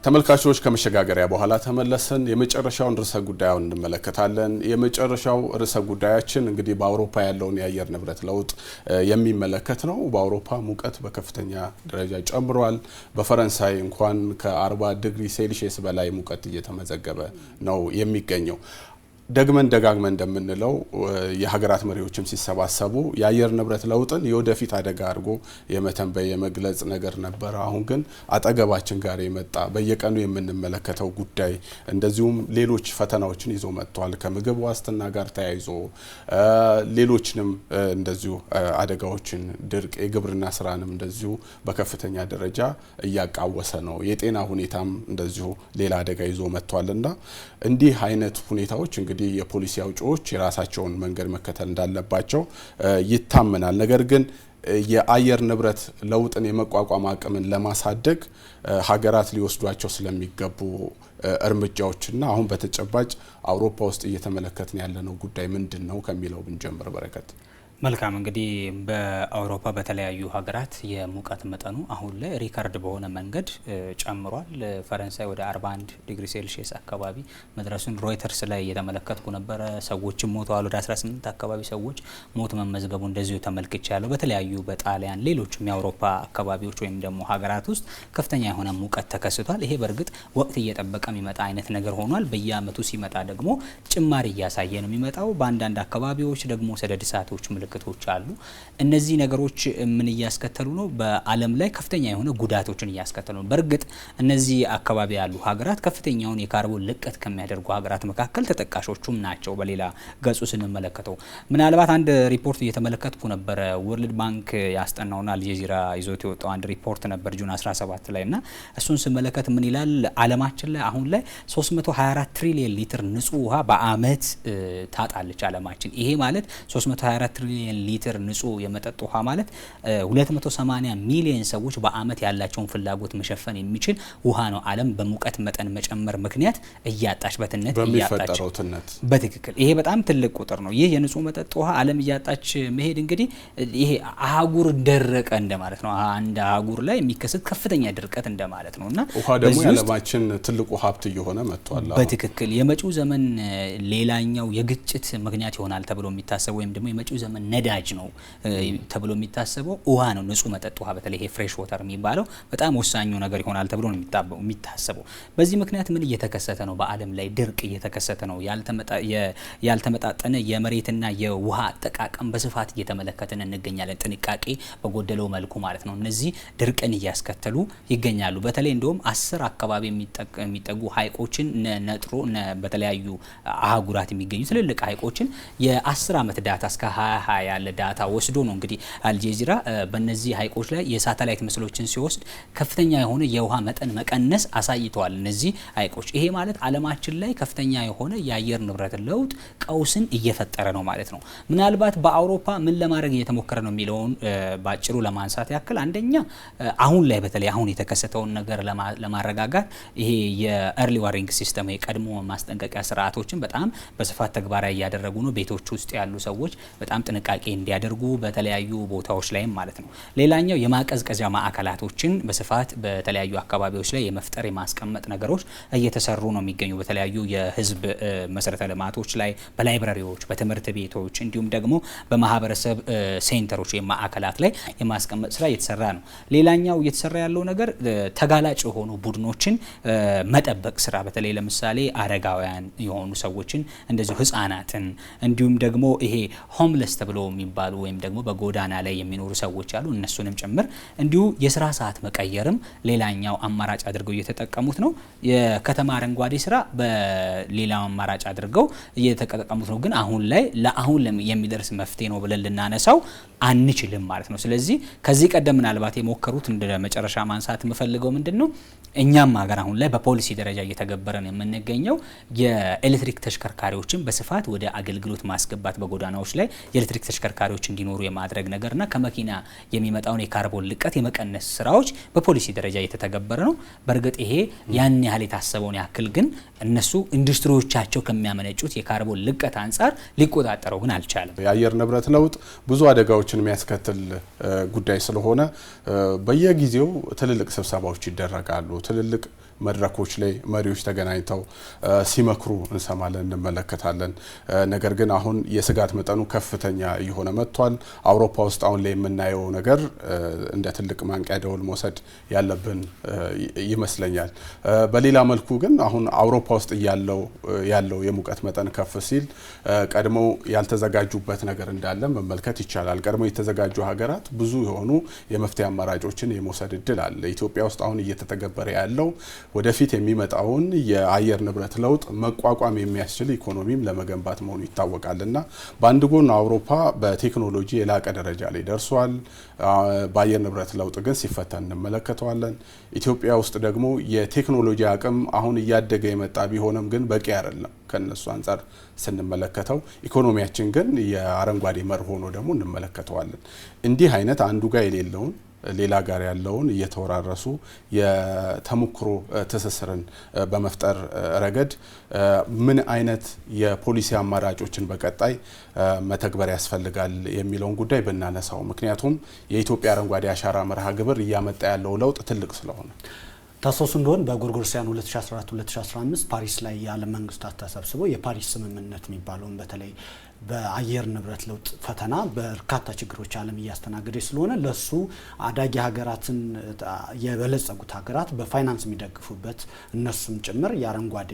ተመልካቾች ከመሸጋገሪያ በኋላ ተመለሰን የመጨረሻውን ርዕሰ ጉዳዩን እንመለከታለን። የመጨረሻው ርዕሰ ጉዳያችን እንግዲህ በአውሮፓ ያለውን የአየር ንብረት ለውጥ የሚመለከት ነው። በአውሮፓ ሙቀት በከፍተኛ ደረጃ ጨምሯል። በፈረንሳይ እንኳን ከ40 ዲግሪ ሴልሺየስ በላይ ሙቀት እየተመዘገበ ነው የሚገኘው። ደጋግመን እንደምንለው የሀገራት መሪዎችም ሲሰባሰቡ የአየር ንብረት ለውጥን የወደፊት አደጋ አድርጎ የመተንበይ የመግለጽ ነገር ነበር። አሁን ግን አጠገባችን ጋር የመጣ በየቀኑ የምንመለከተው ጉዳይ እንደዚሁም ሌሎች ፈተናዎችን ይዞ መጥቷል። ከምግብ ዋስትና ጋር ተያይዞ ሌሎችንም እንደዚሁ አደጋዎችን፣ ድርቅ፣ የግብርና ስራንም እንደዚሁ በከፍተኛ ደረጃ እያቃወሰ ነው። የጤና ሁኔታም እንደዚሁ ሌላ አደጋ ይዞ መጥቷልና እንዲህ አይነት ሁኔታዎች እንግዲህ የፖሊሲ አውጪዎች የራሳቸውን መንገድ መከተል እንዳለባቸው ይታመናል። ነገር ግን የአየር ንብረት ለውጥን የመቋቋም አቅምን ለማሳደግ ሀገራት ሊወስዷቸው ስለሚገቡ እርምጃዎችና አሁን በተጨባጭ አውሮፓ ውስጥ እየተመለከትን ያለነው ጉዳይ ምንድነው ከሚለው ብንጀምር በረከት። መልካም እንግዲህ በአውሮፓ በተለያዩ ሀገራት የሙቀት መጠኑ አሁን ላይ ሪካርድ በሆነ መንገድ ጨምሯል። ፈረንሳይ ወደ 41 ዲግሪ ሴልሺየስ አካባቢ መድረሱን ሮይተርስ ላይ እየተመለከትኩ ነበረ። ሰዎችም ሞተዋል። ወደ 18 አካባቢ ሰዎች ሞት መመዝገቡ እንደዚሁ ተመልክቻለሁ። በተለያዩ በጣሊያን ሌሎችም የአውሮፓ አካባቢዎች ወይም ደግሞ ሀገራት ውስጥ ከፍተኛ የሆነ ሙቀት ተከስቷል። ይሄ በእርግጥ ወቅት እየጠበቀ የሚመጣ አይነት ነገር ሆኗል። በየአመቱ ሲመጣ ደግሞ ጭማሪ እያሳየ ነው የሚመጣው። በአንዳንድ አካባቢዎች ደግሞ ሰደድ እሳቶች ምልክቶች አሉ። እነዚህ ነገሮች ምን እያስከተሉ ነው? በዓለም ላይ ከፍተኛ የሆነ ጉዳቶችን እያስከተሉ ነው። በእርግጥ እነዚህ አካባቢ ያሉ ሀገራት ከፍተኛውን የካርቦን ልቀት ከሚያደርጉ ሀገራት መካከል ተጠቃሾቹም ናቸው። በሌላ ገጹ ስንመለከተው ምናልባት አንድ ሪፖርት እየተመለከትኩ ነበረ። ወርልድ ባንክ ያስጠናውና አልጀዚራ ይዞት የወጣው አንድ ሪፖርት ነበር ጁን 17 ላይ እና እሱን ስመለከት ምን ይላል? ዓለማችን ላይ አሁን ላይ 324 ትሪሊየን ሊትር ንጹህ ውሃ በአመት ታጣለች ዓለማችን። ይሄ ማለት 324 ትሪሊየን ሊትር ንጹህ የመጠጥ ውሃ ማለት 280 ሚሊዮን ሰዎች በአመት ያላቸውን ፍላጎት መሸፈን የሚችል ውሃ ነው። ዓለም በሙቀት መጠን መጨመር ምክንያት እያጣች በትነት እያጣች በትክክል ይሄ በጣም ትልቅ ቁጥር ነው። ይህ የንጹህ መጠጥ ውሃ ዓለም እያጣች መሄድ እንግዲህ ይሄ አህጉር ደረቀ እንደማለት ነው። አንድ አህጉር ላይ የሚከሰት ከፍተኛ ድርቀት እንደማለት ነውና ውሃ ደግሞ የዓለማችን ትልቁ ሀብት እየሆነ መጥቷል። በትክክል የመጪው ዘመን ሌላኛው የግጭት ምክንያት ይሆናል ተብሎ የሚታሰበው ወይም ደግሞ የመጪው ዘመን ነዳጅ ነው ተብሎ የሚታሰበው ውሃ ነው። ንጹህ መጠጥ ውሃ በተለይ ይሄ ፍሬሽ ዋተር የሚባለው በጣም ወሳኙ ነገር ይሆናል ተብሎ ነው የሚታሰበው። በዚህ ምክንያት ምን እየተከሰተ ነው? በዓለም ላይ ድርቅ እየተከሰተ ነው። ያልተመጣጠነ የመሬትና የውሃ አጠቃቀም በስፋት እየተመለከትን እንገኛለን። ጥንቃቄ በጎደለው መልኩ ማለት ነው። እነዚህ ድርቅን እያስከተሉ ይገኛሉ። በተለይ እንደውም 10 አካባቢ የሚጠጉ ሀይቆችን ነጥሮ በተለያዩ አህጉራት የሚገኙ ትልልቅ ሀይቆችን የ10 አመት ዳታ እስከ 2020 ያለ ዳታ ወስዶ ነው እንግዲህ አልጀዚራ በእነዚህ ሀይቆች ላይ የሳተላይት ምስሎችን ሲወስድ ከፍተኛ የሆነ የውሃ መጠን መቀነስ አሳይተዋል እነዚህ ሀይቆች። ይሄ ማለት ዓለማችን ላይ ከፍተኛ የሆነ የአየር ንብረት ለውጥ ቀውስን እየፈጠረ ነው ማለት ነው። ምናልባት በአውሮፓ ምን ለማድረግ እየተሞከረ ነው የሚለውን ባጭሩ ለማንሳት ያክል አንደኛ አሁን ላይ በተለይ አሁን የተከሰተውን ነገር ለማረጋጋት ይሄ የኤርሊ ዋርኒንግ ሲስተም የቀድሞ ማስጠንቀቂያ ስርዓቶችን በጣም በስፋት ተግባራዊ እያደረጉ ነው። ቤቶች ውስጥ ያሉ ሰዎች በጣም ጥንቃቄ እንዲያደርጉ በተለያዩ ቦታዎች ላይም ማለት ነው። ሌላኛው የማቀዝቀዣ ማዕከላቶችን በስፋት በተለያዩ አካባቢዎች ላይ የመፍጠር የማስቀመጥ ነገሮች እየተሰሩ ነው የሚገኙ በተለያዩ የህዝብ መሰረተ ልማቶች ላይ፣ በላይብራሪዎች፣ በትምህርት ቤቶች እንዲሁም ደግሞ በማህበረሰብ ሴንተሮች የማዕከላት ላይ የማስቀመጥ ስራ እየተሰራ ነው። ሌላኛው እየተሰራ ያለው ነገር ተጋላጭ የሆኑ ቡድኖችን መጠበቅ ስራ በተለይ ለምሳሌ አረጋውያን የሆኑ ሰዎችን እንደዚሁ ህፃናትን እንዲሁም ደግሞ ይሄ ሆምለስ ተብለው የሚባሉ ወይም ደግሞ በጎዳና ላይ የሚኖሩ ሰዎች አሉ እነሱንም ጭምር እንዲሁ የስራ ሰዓት መቀየርም ሌላኛው አማራጭ አድርገው እየተጠቀሙት ነው። የከተማ አረንጓዴ ስራ በሌላው አማራጭ አድርገው እየተጠቀሙት ነው። ግን አሁን ላይ ለአሁን የሚደርስ መፍትሄ ነው ብለን ልናነሳው አንችልም ማለት ነው። ስለዚህ ከዚህ ቀደም ምናልባት የሞከሩት እንደ መጨረሻ ማንሳት የምፈልገው ምንድነው እኛም ሀገር አሁን ላይ በፖሊሲ ደረጃ እየተገበረን የምንገኘው የኤሌክትሪክ ተሽከርካሪዎችን በስፋት ወደ አገልግሎት ማስገባት በጎዳናዎች ላይ የኤሌክትሪክ ተሽከርካሪዎች እንዲኖሩ የማድረግ ነገርና ከመኪና የሚመጣውን የካርቦን ልቀት የመቀነስ ስራዎች በፖሊሲ ደረጃ እየተተገበረ ነው። በእርግጥ ይሄ ያን ያህል የታሰበውን ያክል ግን እነሱ ኢንዱስትሪዎቻቸው ከሚያመነጩት የካርቦን ልቀት አንጻር ሊቆጣጠረው ግን አልቻለም። የአየር ንብረት ለውጥ ብዙ አደጋዎችን የሚያስከትል ጉዳይ ስለሆነ በየጊዜው ትልልቅ ስብሰባዎች ይደረጋሉ። ትልልቅ መድረኮች ላይ መሪዎች ተገናኝተው ሲመክሩ እንሰማለን እንመለከታለን። ነገር ግን አሁን የስጋት መጠኑ ከፍተኛ እየሆነ መጥቷል። አውሮፓ ውስጥ አሁን ላይ የምናየው ነገር እንደ ትልቅ ማንቂያ ደወል መውሰድ ያለብን ይመስለኛል። በሌላ መልኩ ግን አሁን አውሮፓ ውስጥ ያለው የሙቀት መጠን ከፍ ሲል ቀድሞ ያልተዘጋጁበት ነገር እንዳለ መመልከት ይቻላል። ቀድሞ የተዘጋጁ ሀገራት ብዙ የሆኑ የመፍትሄ አማራጮችን የመውሰድ እድል አለ። ኢትዮጵያ ውስጥ አሁን እየተተገበረ ያለው ወደፊት የሚመጣውን የአየር ንብረት ለውጥ መቋቋም የሚያስችል ኢኮኖሚም ለመገንባት መሆኑ ይታወቃልና በአንድ ጎን አውሮፓ በቴክኖሎጂ የላቀ ደረጃ ላይ ደርሷል። በአየር ንብረት ለውጥ ግን ሲፈተን እንመለከተዋለን። ኢትዮጵያ ውስጥ ደግሞ የቴክኖሎጂ አቅም አሁን እያደገ የመጣ ቢሆንም ግን በቂ አይደለም። ከነሱ አንፃር ስንመለከተው ኢኮኖሚያችን ግን የአረንጓዴ መርህ ሆኖ ደግሞ እንመለከተዋለን። እንዲህ አይነት አንዱ ጋር የሌለውን ሌላ ጋር ያለውን እየተወራረሱ የተሞክሮ ትስስርን በመፍጠር ረገድ ምን አይነት የፖሊሲ አማራጮችን በቀጣይ መተግበር ያስፈልጋል የሚለውን ጉዳይ ብናነሳው፣ ምክንያቱም የኢትዮጵያ አረንጓዴ አሻራ መርሃ ግብር እያመጣ ያለው ለውጥ ትልቅ ስለሆነ ታሶስ እንደሆነ በጎርጎሮሳውያን 2014-2015 ፓሪስ ላይ የዓለም መንግስታት ተሰብስበው የፓሪስ ስምምነት የሚባለውን በተለይ በአየር ንብረት ለውጥ ፈተና በርካታ ችግሮች ዓለም እያስተናገደች ስለሆነ ለሱ አዳጊ ሀገራትን የበለጸጉት ሀገራት በፋይናንስ የሚደግፉበት እነሱም ጭምር የአረንጓዴ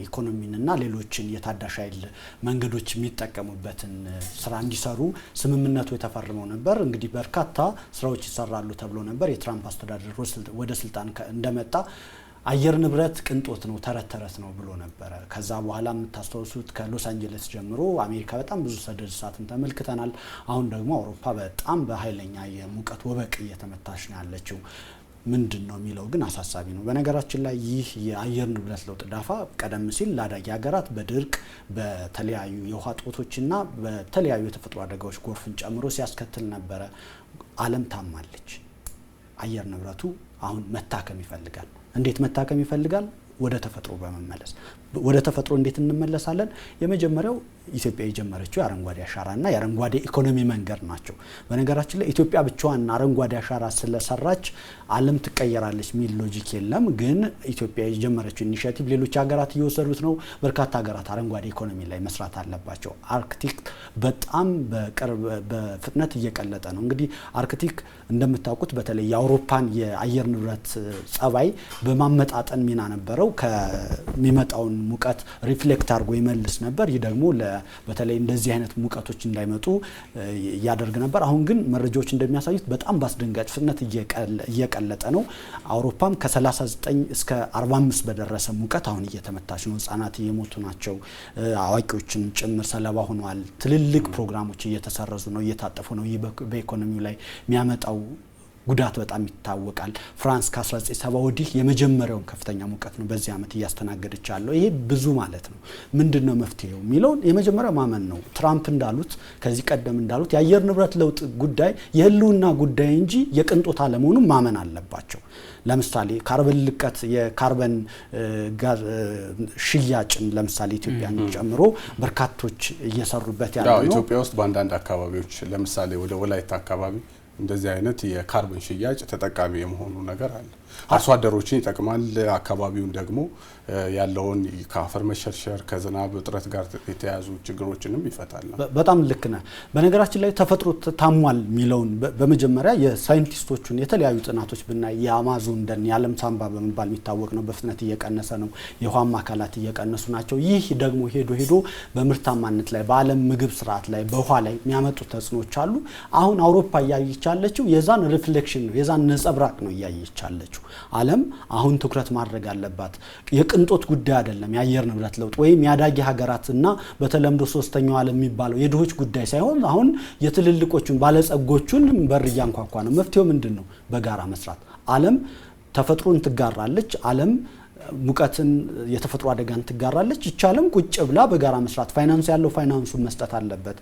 ኢኮኖሚንና ሌሎችን የታዳሽ ኃይል መንገዶች የሚጠቀሙበትን ስራ እንዲሰሩ ስምምነቱ የተፈረመው ነበር። እንግዲህ በርካታ ስራዎች ይሰራሉ ተብሎ ነበር። የትራምፕ አስተዳደር ወደ ስልጣን እንደመጣ አየር ንብረት ቅንጦት ነው፣ ተረት ተረት ነው ብሎ ነበረ። ከዛ በኋላ የምታስተውሱት ከሎስ አንጀለስ ጀምሮ አሜሪካ በጣም ብዙ ሰደድ እሳትን ተመልክተናል። አሁን ደግሞ አውሮፓ በጣም በኃይለኛ የሙቀት ወበቅ እየተመታች ነው ያለችው። ምንድን ነው የሚለው ግን አሳሳቢ ነው። በነገራችን ላይ ይህ የአየር ንብረት ለውጥ ዳፋ ቀደም ሲል ለአዳጊ ሀገራት በድርቅ በተለያዩ የውሃ ጦቶችና በተለያዩ የተፈጥሮ አደጋዎች ጎርፍን ጨምሮ ሲያስከትል ነበረ። ዓለም ታማለች። አየር ንብረቱ አሁን መታከም ይፈልጋል። እንዴት መታከም ይፈልጋል? ወደ ተፈጥሮ በመመለስ። ወደ ተፈጥሮ እንዴት እንመለሳለን? የመጀመሪያው ኢትዮጵያ የጀመረችው የአረንጓዴ አሻራና የአረንጓዴ ኢኮኖሚ መንገድ ናቸው። በነገራችን ላይ ኢትዮጵያ ብቻዋን አረንጓዴ አሻራ ስለሰራች ዓለም ትቀየራለች የሚል ሎጂክ የለም። ግን ኢትዮጵያ የጀመረችው ኢኒሺያቲቭ ሌሎች ሀገራት እየወሰዱት ነው። በርካታ ሀገራት አረንጓዴ ኢኮኖሚ ላይ መስራት አለባቸው። አርክቲክ በጣም በፍጥነት እየቀለጠ ነው። እንግዲህ አርክቲክ እንደምታውቁት በተለይ የአውሮፓን የአየር ንብረት ጸባይ በማመጣጠን ሚና ነበረው። ከሚመጣውን ሙቀት ሪፍሌክት አድርጎ ይመልስ ነበር። ይህ ደግሞ በተለይ እንደዚህ አይነት ሙቀቶች እንዳይመጡ ያደርግ ነበር። አሁን ግን መረጃዎች እንደሚያሳዩት በጣም በአስደንጋጭ ፍጥነት እየቀለጠ ነው። አውሮፓም ከ39 እስከ 45 በደረሰ ሙቀት አሁን እየተመታች ነው። ህጻናት እየሞቱ ናቸው። አዋቂዎችን ጭምር ሰለባ ሆነዋል። ትልልቅ ፕሮግራሞች እየተሰረዙ ነው፣ እየታጠፉ ነው። ይህ በኢኮኖሚው ላይ የሚያመጣው ጉዳት በጣም ይታወቃል። ፍራንስ ከ1970 ወዲህ የመጀመሪያውን ከፍተኛ ሙቀት ነው በዚህ ዓመት እያስተናገደች ያለው። ይሄ ብዙ ማለት ነው። ምንድነው መፍትሄው የሚለውን የመጀመሪያው ማመን ነው። ትራምፕ እንዳሉት ከዚህ ቀደም እንዳሉት የአየር ንብረት ለውጥ ጉዳይ የህልውና ጉዳይ እንጂ የቅንጦት አለመሆኑን ማመን አለባቸው። ለምሳሌ ካርበን ልቀት የካርበን ጋዝ ሽያጭን ለምሳሌ ኢትዮጵያን ጨምሮ በርካቶች እየሰሩበት ያለው ነው። ኢትዮጵያ ውስጥ በአንዳንድ አካባቢዎች ለምሳሌ ወደ ወላይታ አካባቢ እንደዚህ አይነት የካርበን ሽያጭ ተጠቃሚ የመሆኑ ነገር አለ። አርሶ አደሮችን ይጠቅማል። አካባቢውን ደግሞ ያለውን ከአፈር መሸርሸር ከዝናብ እጥረት ጋር የተያዙ ችግሮችንም ይፈታል። በጣም ልክ ነህ። በነገራችን ላይ ተፈጥሮ ታሟል የሚለውን በመጀመሪያ የሳይንቲስቶቹን የተለያዩ ጥናቶች ብናይ የአማዞን ደን የዓለም ሳንባ በመባል የሚታወቅ ነው፣ በፍጥነት እየቀነሰ ነው። የውሃማ አካላት እየቀነሱ ናቸው። ይህ ደግሞ ሄዶ በምርታማነት ላይ በዓለም ምግብ ስርዓት ላይ በውሃ ላይ የሚያመጡ ተጽዕኖች አሉ። አሁን አውሮፓ እያየች ያለችው የዛን ሪፍሌክሽን ነው፣ የዛን ነጸብራቅ ነው እያየች ያለችው። ዓለም አሁን ትኩረት ማድረግ አለባት። የቅንጦት ጉዳይ አይደለም የአየር ንብረት ለውጥ ወይም የአዳጊ ሀገራትና በተለምዶ ሶስተኛው ዓለም የሚባለው የድሆች ጉዳይ ሳይሆን አሁን የትልልቆቹን ባለጸጎቹን በር እያንኳኳ ነው። መፍትሄው ምንድን ነው? በጋራ መስራት። ዓለም ተፈጥሮን ትጋራለች። ዓለም ሙቀትን የተፈጥሮ አደጋን ትጋራለች። ይቻለም ቁጭ ብላ በጋራ መስራት። ፋይናንስ ያለው ፋይናንሱን መስጠት አለበት።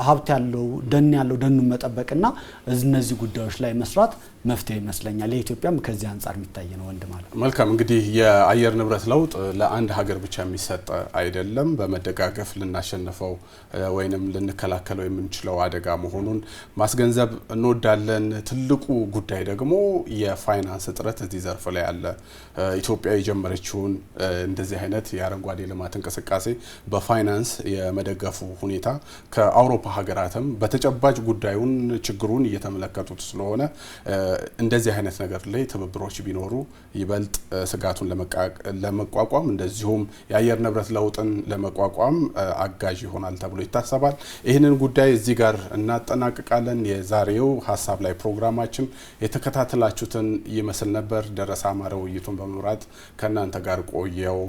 ሀብት ያለው ደኑን መጠበቅና እነዚህ ጉዳዮች ላይ መስራት መፍትሄ ይመስለኛል። ለኢትዮጵያም ከዚህ አንፃር የሚታይ ነው ወንድ ማለት። መልካም እንግዲህ የአየር ንብረት ለውጥ ለአንድ ሀገር ብቻ የሚሰጥ አይደለም። በመደጋገፍ ልናሸንፈው ወይንም ልንከላከለው የምንችለው አደጋ መሆኑን ማስገንዘብ እንወዳለን። ትልቁ ጉዳይ ደግሞ የፋይናንስ እጥረት እዚህ ዘርፍ ላይ አለ። ኢትዮጵያ የጀመረችውን እንደዚህ አይነት የአረንጓዴ ልማት እንቅስቃሴ በፋይናንስ የመደገፉ ሁኔታ ከአውሮፓ ሀገራትም በተጨባጭ ጉዳዩን ችግሩን እየተመለከቱት ስለሆነ እንደዚህ አይነት ነገር ላይ ትብብሮች ቢኖሩ ይበልጥ ስጋቱን ለመቋቋም እንደዚሁም የአየር ንብረት ለውጥን ለመቋቋም አጋዥ ይሆናል ተብሎ ይታሰባል። ይህንን ጉዳይ እዚህ ጋር እናጠናቅቃለን። የዛሬው ሀሳብ ላይ ፕሮግራማችን የተከታተላችሁትን ይመስል ነበር። ደረሰ አማረ ውይይቱን በመምራት ከእናንተ ጋር ቆየው።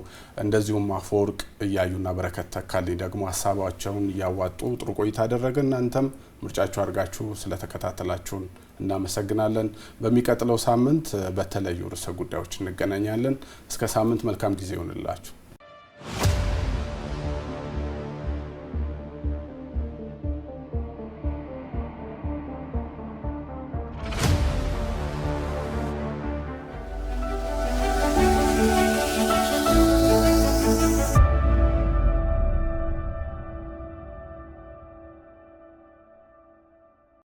እንደዚሁም አፈወርቅ እያዩና በረከት ተካልኝ ደግሞ ሀሳባቸውን እያዋጡ ጥሩ ቆይታ አደረገ። እናንተም ምርጫችሁ አድርጋችሁ ስለተከታተላችሁን እናመሰግናለን። በሚቀጥለው ሳምንት በተለያዩ ርዕሰ ጉዳዮች እንገናኛለን። እስከ ሳምንት መልካም ጊዜ ይሁንላችሁ።